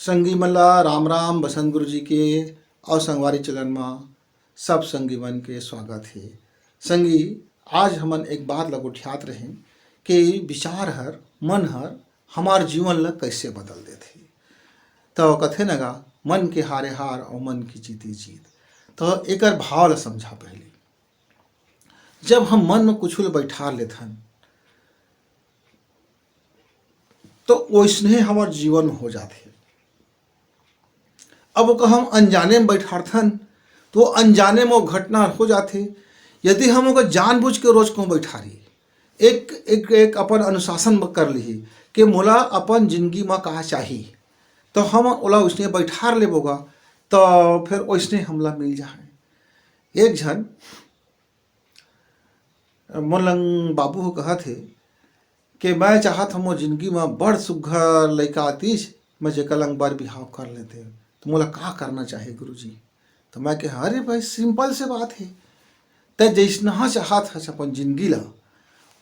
संगी मन ला राम राम बसंत गुरु जी के और संगवारी चलन में सब संगी मन के स्वागत है। संगी आज हमन एक बात ला उठियात रहे कि विचार हर मन हर हमार जीवन ला कैसे बदल देथे। तो कथे नगा मन के हारे हार और मन की जीती जीत। तो एकर भाव ला समझा पहले। जब हम मन में कुछ बैठा लेथन तो वैसने हमार जीवन हो जाते। अब ओका हम अनजाने में बैठार्थन तो अनजाने में वो घटना हो जाते। यदि हम ओका जानबूझ के रोज को बैठारी एक एक एक अपन अनुशासन कर ली कि मोला अपन जिंदगी में का चाहिए तो हम ओला उसने बैठार लेबोगा तो फिर वैसने हमला मिल जाए। एक झन मोलंग बाबू हो कहा थे कि मैं चाहत हम जिंदगी में बड़ सुघर लड़का आतीस मैं जेकर लंग बार बिहाव कर लेते तो मोला का करना चाहे गुरुजी। तो मैं कहा अरे भाई सिंपल से बात है ते जैसना चाहत है अपन जिंदगी ला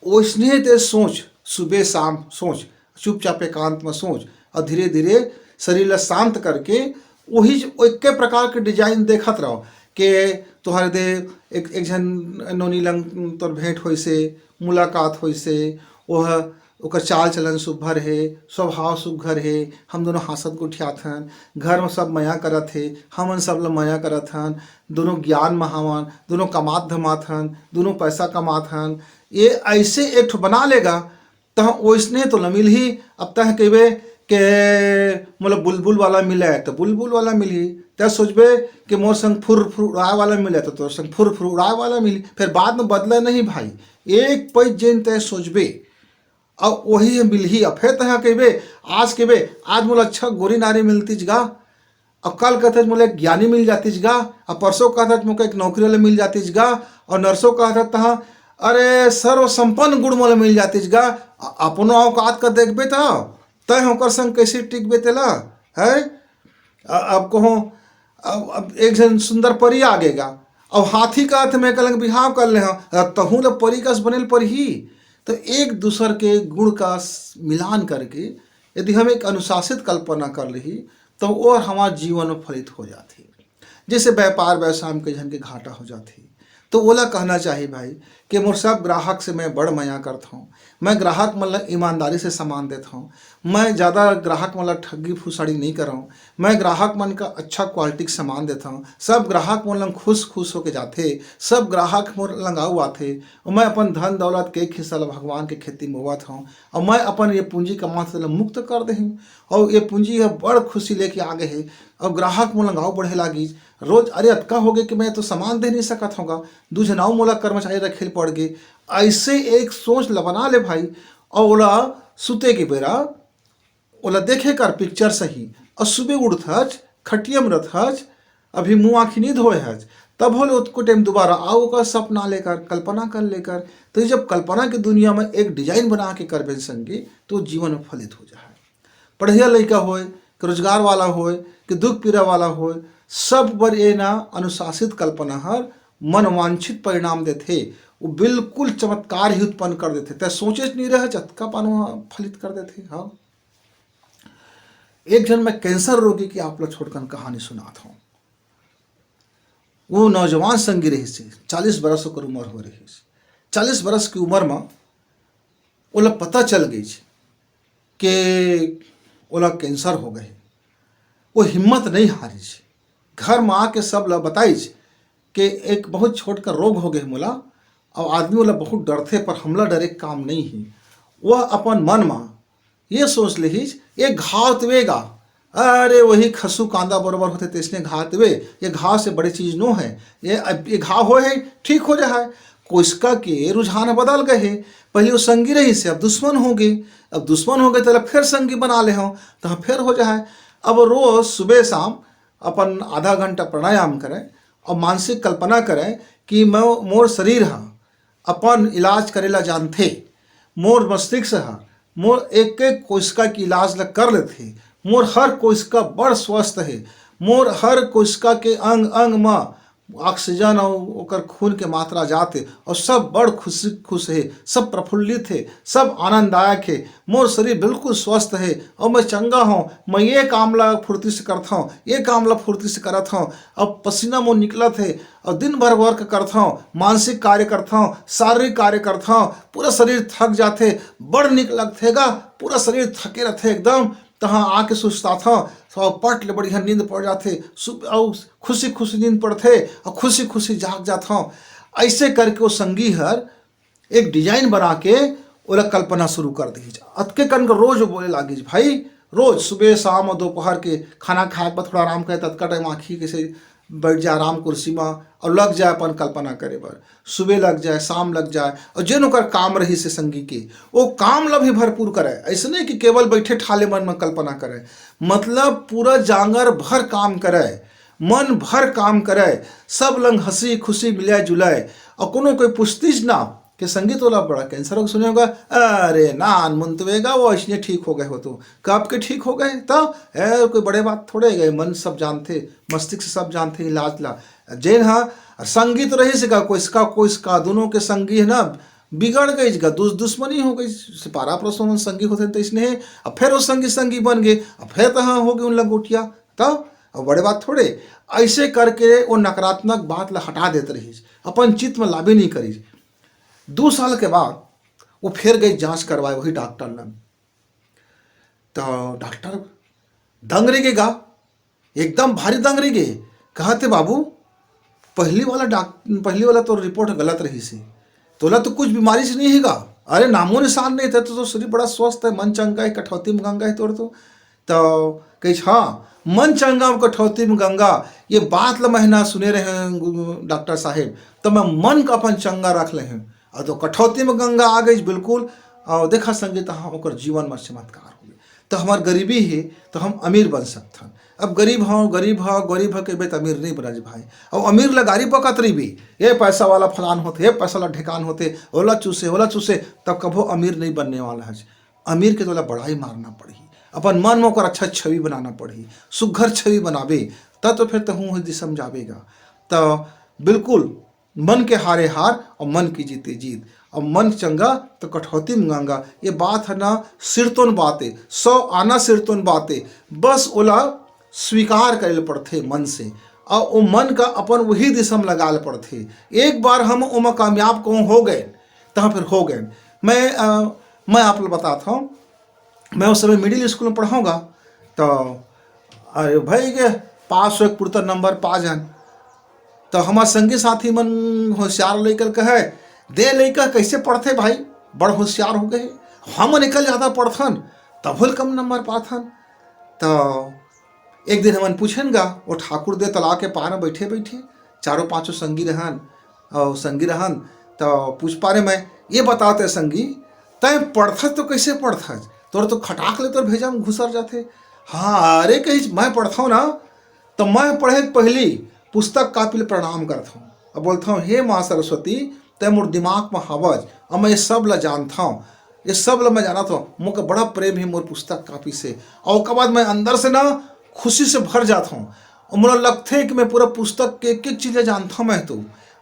वैसने ते सोच, सुबह शाम सोच, चुपचाप एकांत में सोच और धीरे धीरे शरीर ला शांत करके वही एक प्रकार के डिजाइन देखत रहो कि तुहरे दे एक झन नोनी लंग तोर भेंट होई से मुलाकात होई से वह ओकर चाल चलन सुभर है, स्वभाव सुघर है, हम दोनों हंसत गुठियात हन, घर में सब माया करत है, हमन सब ला माया करत हन, दोनों ज्ञान में हवन, दोनों कमात धमात हन, दोनों पैसा कमात हन। ये ऐसे एक ठो बना लेगा तो वैसने तो न मिल ही। अब तह कहबे के मोला बुलबुल वाला मिले तो बुलबुल वाला मिली, तब सोचबे कि मोर संग फुर फुर उड़ाए वाला मिले तो तोर संग फुर फुर उड़ाए वाला मिली। फिर बाद में बदले नहीं भाई, एक पैज जेन तय सोचबे और वही मिलही। अब फिर तह कहबे आज कहबे आज मोला अच्छा गोरी नारी मिलती जगा और कल कहते मोला एक ज्ञानी मिल जाती जगा और परसों कहते मोला एक नौकरी वाला मिल जाती जगा और नरसों कहते तह अरे सर्व संपन्न गुण मोला मिल जाती जगा। अपनो औकात का देखबे तो तय होकर संग कैसे टिकबे तेला है। अब कहो अब एक जन सुंदर परी आगेगा और हाथी का हाथ में कलंग बिहाव कर ले तहू ल परी कस बनेल पर ही। तो एक दूसर के गुण का मिलान करके यदि हम एक अनुशासित कल्पना कर ली तो और हमारे जीवन में फलित हो जाती। जैसे व्यापार व्यवसाय में कई जन के घाटा हो जाती तो ओला कहना चाहिए भाई कि मोर सब ग्राहक से मैं बड़ माया करता हूँ, मैं ग्राहक मतलब ईमानदारी से सामान देता हूँ, मैं ज़्यादा ग्राहक मतलब ठगी फुसाड़ी नहीं कर रहा हूँ, मैं ग्राहक मन का अच्छा क्वालिटी का सामान देता हूँ, सब ग्राहक मन लंग खुश खुश होके जाते, सब ग्राहक मोर लंगाऊ आते और मैं अपन धन दौलत के एक हिस्सा भगवान के खेती में होवत हूँ और मैं अपन ये पूंजी कमा से मुक्त कर दे और ये पूंजी है बड़ खुशी लेके आगे है और ग्राहक मोला गाँव बढ़े लागी रोज। अरे अतका हो गए कि मैं तो सामान दे नहीं सकत होगा, दू जनाऊ मोला कर्मचारी रखेल पड़ गए। ऐसे एक सोच ला बना ले भाई और ओला सुते के बेरा ओला देखे कर पिक्चर सही और सुबह उठथच खटिया में रहथच अभी मुँह आँखी नहीं धोए हज तब होले उसको टाइम दोबारा आओ का सपना लेकर कल्पना कर लेकर। तो जब कल्पना की दुनिया में एक डिजाइन बना के करबे संगे तो जीवन में फलित हो जाए। पढ़िया लड़का होए कि रोजगार वाला होए कि दुख पीड़ा वाला होए सब पर ये ना अनुशासित कल्पना हर मनवांछित परिणाम देते, वो बिल्कुल चमत्कार ही उत्पन्न कर देते। ते सोचे नहीं रहे चतका पानो फलित कर देते। हाँ, एक जन मैं कैंसर रोगी की आप लोग छोड़कर कहानी सुनाता हूँ। वो नौजवान संगी रही से 40 बरस की उम्र हो रही। 40 बरस की उम्र में ओला पता चल गई कि ओला कैंसर हो गए। वो हिम्मत नहीं हारी, घर में आके सब ला बताई कि एक बहुत छोट का रोग हो गए मोला और आदमी वाला बहुत डरते पर हमला डरे काम नहीं ही। वह अपन मन में ये सोच ली ये घाव तवेगा, अरे वही खसू कांदा बराबर होते तेसने घाव तवे, ये घाव से बड़ी चीज नो है, ये घाव हो है ठीक हो जाए। कोशिका के रुझान बदल गए, पहले वो संगी रही से अब दुश्मन हो गए, अब दुश्मन हो गए तो फिर संगी बना ले हो तो फिर हो जाए। अब रोज सुबह शाम अपन आधा घंटा प्राणायाम करें और मानसिक कल्पना करें कि मैं मोर शरीर हाँ अपन इलाज करेला जानते, मोर मस्तिष्क हाँ मोर एक एक कोशिका की इलाज ला कर लेते, मोर हर कोशिका बड़ स्वस्थ है, मोर हर कोशिका के अंग अंग में ऑक्सीजन और ओकर खून के मात्रा जाते और सब बड़ खुश है, सब प्रफुल्लित है, सब आनंददायक है, मोर शरीर बिल्कुल स्वस्थ है और मैं चंगा हूँ। मैं ये काम ला फुर्ती से करता हूँ, ये काम ला फुर्ती से करत हूँ, अब पसीना मोर निकलत है और दिन भर वर्क करता हूँ, मानसिक कार्य करता हूँ, शारीरिक कार्य करता हूँ, पूरा शरीर थक जाते, बड़ निक लगथेगा, पूरा शरीर थके रहते एकदम। तहाँ आके सुस्ता था सब पट ले बढ़िया नींद पड़ जाते, और खुशी खुशी नींद पड़ते और खुशी खुशी जाग जाता हूँ। ऐसे करके वो संगी हर एक डिजाइन बना के ओला कल्पना शुरू कर दी। अतके कन रोज बोले लागी भाई, रोज सुबह शाम और दोपहर के खाना खाए पर थोड़ा आराम करे, तत्का टाइम आँखी के से बैठ जाए आराम कुर्सी में और लग जाए अपन कल्पना करे बर। सुबह लग जाए, शाम लग जाए, और जेन ओकर काम रही से संगी के वो काम ला भी भरपूर करे। ऐसे नहीं कि केवल बैठे ठाले मन में कल्पना करे, मतलब पूरा जांगर भर काम करे, मन भर काम करे, सब लंग हंसी खुशी मिलाए जुलाए। और कोनो कोई पुछतीस ना कि संगीत वाला बड़ा कैंसर हो, सुने होगा अरे नान मुंतवेगा वो ऐसे ठीक हो गए हो, तो कब के ठीक हो गए तो है, कोई बड़े बात थोड़े गए, मन सब जानते, मस्तिष्क से सब जानते इलाज ला जैन। हाँ संगीत रही से कोई इसका दोनों के संगी है ना बिगड़ गई जगह दुश्मनी हो गई, सिपारा प्रसन्न संगी होते तो इसने अब फिर वो संगी बन गए, अब फिर तो हाँ हो गए उन लंगोटिया, तब अब बड़े बात थोड़े। ऐसे करके वो नकारात्मक बात ला हटा देते रही, अपन चित्त में लाभी नहीं करी। 2 साल के बाद वो फिर गई जांच करवाए वही डॉक्टर ने, तो डॉक्टर दंग रह गा, एकदम भारी दंग रह गए। कहते बाबू पहली वाला तो रिपोर्ट गलत रही सी, तोला तो कुछ बीमारी से नहीं हैगा, अरे नामो निशान नहीं था, तो शरीर बड़ा स्वस्थ है, मन चंगा है, कठौती में गंगा है तोड़ तो कही हाँ मन चंगा कठौती में गंगा, ये बात ला महीना सुने रहे डॉक्टर साहेब, तो मैं मन का अपन चंगा रख ले हैं और तो कठौती में गंगा आ गई बिल्कुल। और देखा संगीत हाँ ओकर जीवन में चमत्कार हो गए, तो हमार गरीबी है तो हम अमीर बन सकते हैं। अब गरीब हो के बेत अमीर नहीं बना भाई, और अमीर ला गाड़ी पकत रही भी, ये पैसा वाला फलान होते, ये पैसा वाला ढेकान होते, ओला चूसे, तब कभो अमीर नहीं बनने वाला है। अमीर के तो बड़ाई मारना पड़ी, अपन मन में ओकर अच्छा छवि बनाना पड़ी, सुघर छवि बनावे तब तो फिर तो हूँ दिसम जावेगा। तो बिल्कुल मन के हारे हार और मन की जीते जीत, और मन चंगा तो कठौती में गंगा, ये बात है ना सिरतोन बातें 100 आना सिरतोन बातें, बस ओला स्वीकार करे पड़ते मन से, और वो मन का अपन वही दिशा में लगा पड़ते। एक बार हम उमा कामयाब को हो गए तो फिर हो गए। मैं आप लोग बताता हूँ, मैं उस समय मिडिल स्कूल में पढ़ाऊँगा, तो अरे भाई के पास एक पुरता नंबर पा जान, तो हमारे संगी साथी मन होशियार लेकर कहे दे लेकर कैसे पढ़ते भाई, बड़ होशियार हो गए, हम निकल ज़्यादा पढ़थन तब कम नंबर पाथन। तो एक दिन हमन पूछेंगा, वो ठाकुर दे तलाब के पार में बैठे बैठे 4-5 संगी रहन, तो पूछ पा रहे मैं ये बताते संगी तय पढ़थस तो कैसे पढ़थस, तोर तो खटाक ले तो भेजा में घुसर जाते। हाँ अरे कहीं मैं पढ़ता हूँ ना, तो मैं पढ़े पहली पुस्तक कापी ले प्रणाम करता हूँ और बोलता हूँ हे माँ सरस्वती तय मोर दिमाग में हवज, और मैं ये सब ला जानता हूँ, ये सब ला मैं जानता हूँ, मुझे बड़ा प्रेम है मोर पुस्तक कापी से। और उसके बाद मैं अंदर से ना खुशी से भर जाता हूँ, और मुझे लगता है कि मैं पूरा पुस्तक के एक एक चीज़ें जानता हूँ मैं तो।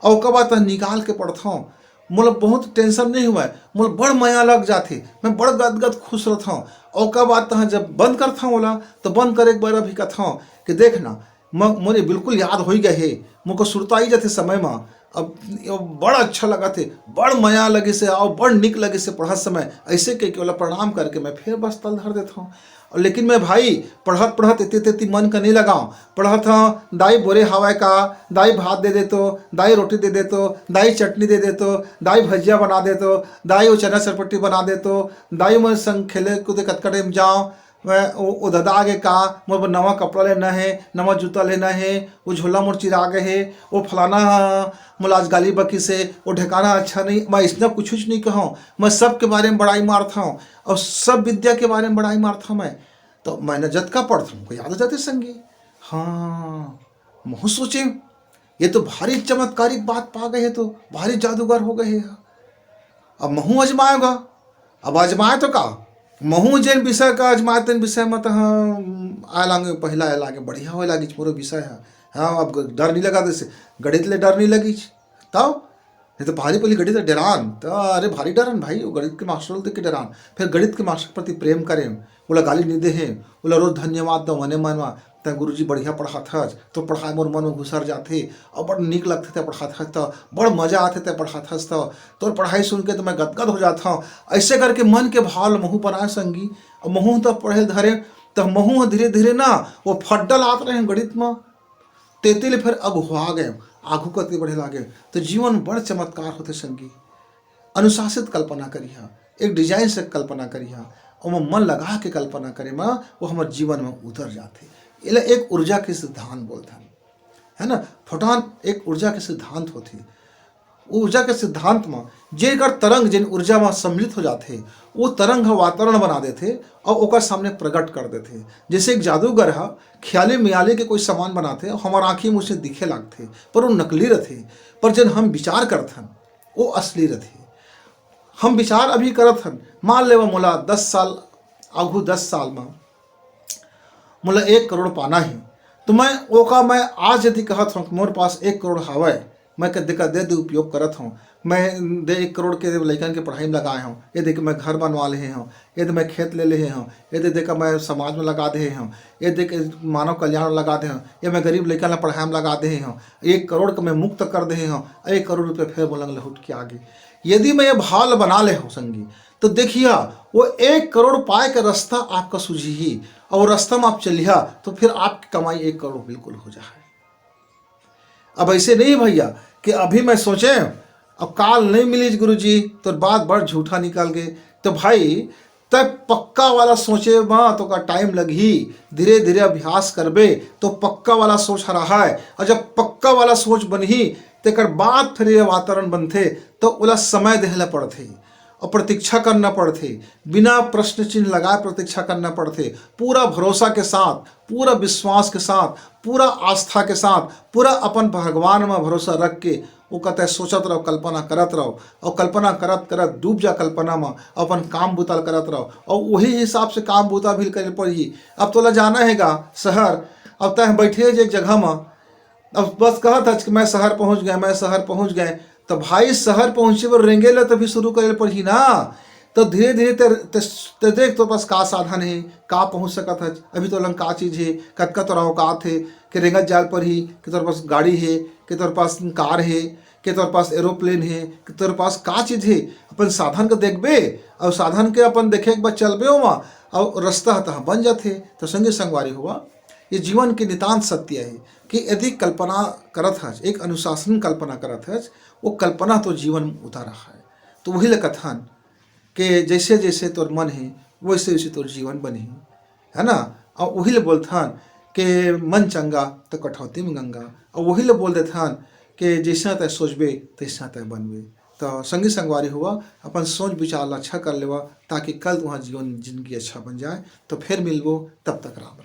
और उसके बाद निकाल के पढ़ता हूँ, मुझे बहुत टेंशन नहीं हुआ है, मुझे बड़ माया लग जाती, मैं बड़ गदगद खुश रहता हूँ। और उसके बाद जब बंद करता हूँ ओला, तो बंद करे एक बार अभी कहता हूँ कि देखना मुझे बिल्कुल याद हो गए है, मुझको सुरता ही जाते समय में। अब बड़ा अच्छा लगा थे, बड़ माया लगे से और बड़ निक लगे से पढ़त समय, ऐसे कह के प्रणाम करके मैं फिर बस तल धर देता हूँ। और लेकिन मैं भाई पढ़त इतनी मन का नहीं लगाऊँ, पढ़त हाँ दाई बोरे हवाए का, दाई भात दे दे तो, दाई रोटी दे दे तो, दाई चटनी दे दे तो, दाई भजिया बना दे तो, दाई वो चना सरपट्टी बना दे तो, दाई मैं संग खेले कूदे कटकटे में जाऊँ, वह वो दादा आगे का मोर नवा कपड़ा लेना है, नवा जूता लेना है, वो झोला मोर चिरा गए है, वो फलाना मुलाज गाली बकी से, वो ठिकाना अच्छा नहीं, मैं इसना कुछ नहीं कहूँ, मैं सब के बारे में बड़ाई मारता हूँ और सब विद्या के बारे में बड़ाई मारता हूँ मैं। तो मैंने जतका पढ़ता हूँ याद हो जाते संगी। हाँ मुँह सोचे ये तो भारी चमत्कारिक बात पा गए है, तो भारी जादूगर हो गए है। अब महू अजमाएगा, अब अजमाए तो का महू जैन विषय का अजमाए तेन विषय में तो हाँ आए लागे पहला आए लागे बढ़िया हो लागे पूरा विषय है, हाँ अब डर नहीं लगा जैसे गणित ले डर नहीं लगी तब नहीं तो भारी पहली गणित डरान तो अरे भारी डरन भाई वो गणित के मास्टर देख के डरान फिर गणित के मास्टर के प्रति प्रेम करें बोला गाली नहीं दे हैं बोला रोज धन्यवाद दो मने मनवा त गुरु जी बढ़िया पढ़ात हस तो पढ़ाए मोर मन में घुसर जाते और बड़ निक लगते थे पढ़ात हस तो बड़ मजा आते थे पढ़ात हस तो तोर पढ़ाई सुन के तो मैं गदगद हो जाता हूँ। ऐसे करके मन के भाव महू बनाए संगी और महू तो पढ़े धरे तो महू धीरे धीरे ना वो फड्डल आते रहे गणित में तेतिल फिर अगुआ गए आगू कते बढ़े लागे तो जीवन बड़ चमत्कार होते संगी। अनुशासित कल्पना करिहा एक डिजाइन से कल्पना करिहा और मन लगा के कल्पना करे माँ वो हमारे जीवन में उतर जाते इला एक ऊर्जा के सिद्धांत बोलते हैं है ना। फोटोन एक ऊर्जा के सिद्धांत होते ऊर्जा के सिद्धांत में जेकर तरंग जिन ऊर्जा में सम्मिलित हो जाते वो तरंग वातावरण बना देते और ओकर सामने प्रकट कर देते। जैसे एक जादूगर है ख्याली मियाली के कोई सामान बनाते हमार आँखी में उसे दिखे लागते पर वो नकली रहते पर जब हम विचार करथन वो असली रहते। हम विचार अभी करत हन मान ले मोला 10 साल आगू 10 साल में मोला 1 करोड़ पाना है तो मैं आज यदि कहत हूँ मोर पास 1 करोड़ हवय मैं दे उपयोग करत हूँ मैं 1 करोड़ के लड़कन के पढ़ाई में लगाए हूँ ये देख मैं घर बनवा ले हूँ ये मैं खेत ले हूँ ये देख मैं समाज में लगा दे हूँ ये देख मानव कल्याण लगा दे हूँ ये मैं गरीब लड़कन पढ़ाई में लगा दे हूँ 1 करोड़ का मैं मुक्त कर दे हूँ 1 करोड़ रुपये फिर बोलंग लहुट के आगे। यदि मैं ये भाल बना ले हूँ संगी तो देखिए वो 1 करोड़ पाए का रास्ता आपका सूझी ही और रास्ता में आप चलिया तो फिर आपकी कमाई 1 करोड़ बिल्कुल हो जाए। अब ऐसे नहीं भैया कि अभी मैं सोचे अब काल नहीं मिली गुरु जी तो बात बड़ झूठा निकल गए तो भाई तब पक्का वाला सोचे माँ तो का टाइम लगी धीरे धीरे अभ्यास करबे तो पक्का वाला सोच रहा है और जब पक्का वाला सोच बनही तेकर बाद फिर ये वातावरण बनते तो उला समय देहला पड़ते और प्रतीक्षा करना पड़ते बिना प्रश्न चिन्ह लगाए प्रतीक्षा करना पड़ते पूरा भरोसा के साथ पूरा विश्वास के साथ पूरा आस्था के साथ पूरा अपन भगवान में भरोसा रख के वो कहते सोचत रहो कल्पना करत रहो और कल्पना करत करत डूब जा कल्पना में अपन काम बुतल करत रहो और वही हिसाब से काम बुता भी करे पड़ी। अब तोला जाना हैगा शहर अब तय बैठे एक जगह में अब बस कहा था कि मैं शहर पहुंच गए तो भाई शहर पहुंचे पर रेंगे ला तभी शुरू करे पड़ी ना तो धीरे धीरे ते देख तो पास का साधन है का पहुंच सकत है अभी तो लंग का चीज़ है कतका तो औकात है कि रेंगत जाल पर ही कि तोर पास गाड़ी है कि तोर पास कार है कि तोर पास एरोप्लेन है कि तोर पास का चीज़ है अपन साधन को देखबे और साधन के अपन देखे एक बार चलबे हो और रास्ता तहाँ बन जाते तो संगे संगवारी हुआ। ये जीवन के नितांत सत्य है कि यदि कल्पना करत है एक अनुशासन कल्पना करत है वो कल्पना तो जीवन में उतारा है तो वही कथन कि जैसे जैसे तोर मन है वैसे वैसे तोर जीवन बने है ना। और वही बोलथन कि मन चंगा तो कठौती में गंगा और वही बोल देथन कि जैसा तय सोचबे तैसा तय बनबे। तो संगी संगवारी हुआ अपन सोच विचार अच्छा कर लेवा ताकि कल तुम्हारा जीवन जिंदगी अच्छा बन जाए। तो फिर मिलबो तब तक राम।